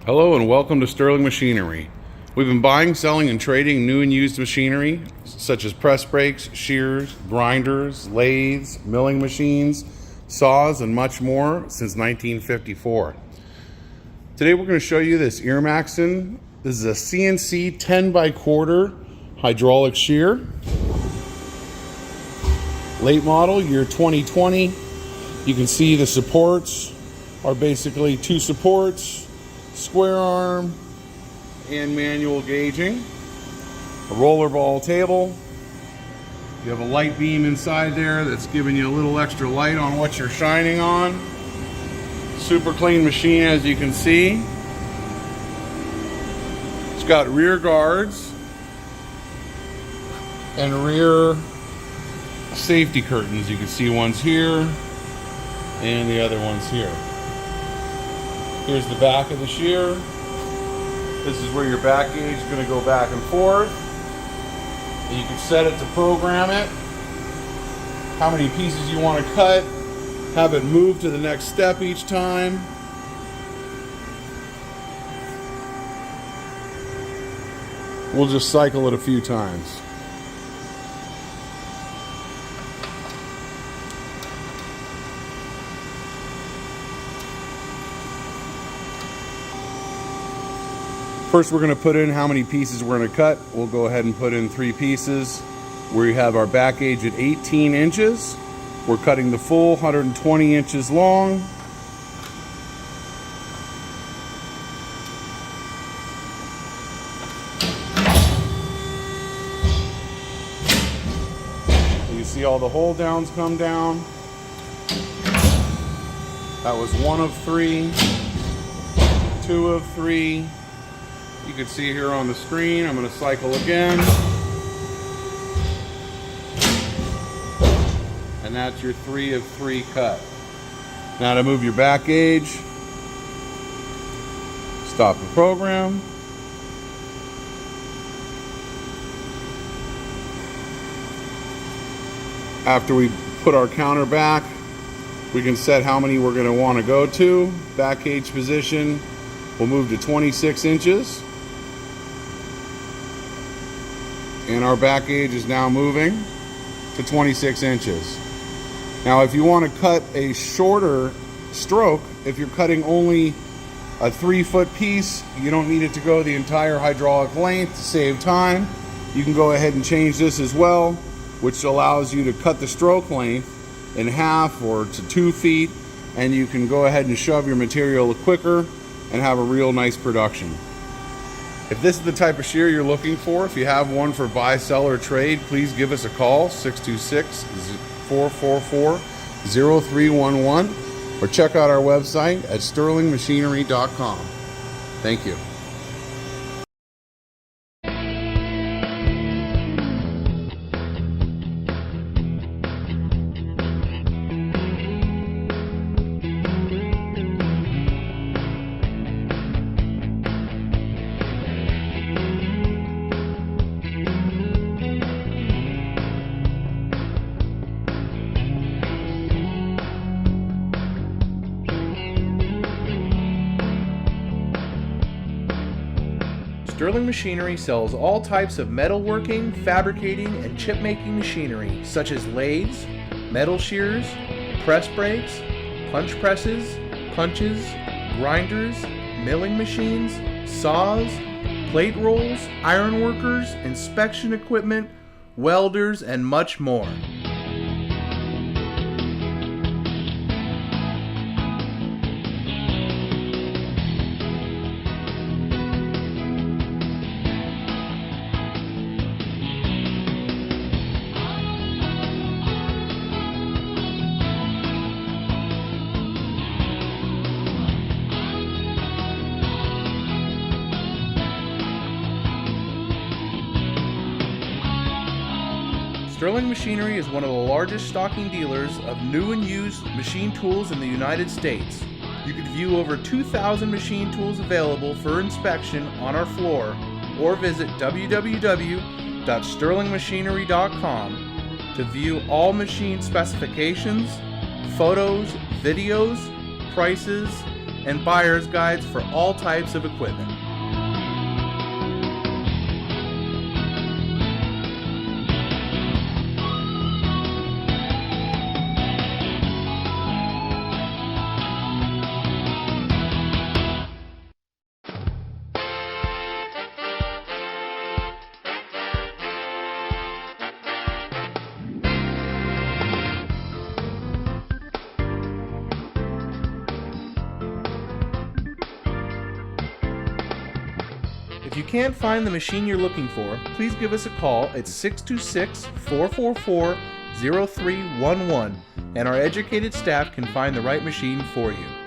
Hello and welcome to Sterling Machinery. We've been buying, selling, and trading new and used machinery such as press brakes, shears, grinders, lathes, milling machines, saws, and much more since 1954. Today we're going to show you this Ermaksan. This is a CNC 10x1/4 hydraulic shear. Late model, year 2020. You can see the supports are basically two supports, square arm, and manual gauging. A roller ball table. You have a light beam inside there that's giving you a little extra light on what you're shining on. Super clean machine, as you can see. It's got rear guards and rear safety curtains. You can see one's here and the other one's here. Here's the back of the shear. This is where your back gauge is going to go back and forth. And you can set it to program it, how many pieces you want to cut, have it move to the next step each time. We'll just cycle it a few times. First, we're going to put in how many pieces we're going to cut. We'll go ahead and put in 3 pieces. We have our back gauge at 18 inches. We're cutting the full 120 inches long. You see all the hold downs come down. That was 1 of 3, 2 of 3. You can see here on the screen. I'm going to cycle again. And that's your 3 of 3 cut. Now to move your back gauge, stop the program. After we put our counter back, we can set how many we're going to want to go to. Back gauge position, we'll move to 26 inches. And our back gauge is now moving to 26 inches. Now if you want to cut a shorter stroke, if you're cutting only a 3-foot piece, you don't need it to go the entire hydraulic length to save time. You can go ahead and change this as well, which allows you to cut the stroke length in half or to 2 feet, and you can go ahead and shove your material quicker and have a real nice production. If this is the type of shear you're looking for, if you have one for buy, sell, or trade, please give us a call, 626-444-0311, or check out our website at sterlingmachinery.com. Thank you. Sterling Machinery sells all types of metalworking, fabricating, and chip-making machinery, such as lathes, metal shears, press brakes, punch presses, punches, grinders, milling machines, saws, plate rolls, iron workers, inspection equipment, welders, and much more. Sterling Machinery is one of the largest stocking dealers of new and used machine tools in the United States. You can view over 2,000 machine tools available for inspection on our floor, or visit www.sterlingmachinery.com to view all machine specifications, photos, videos, prices, and buyer's guides for all types of equipment. If you can't find the machine you're looking for, please give us a call at 626-444-0311 and our educated staff can find the right machine for you.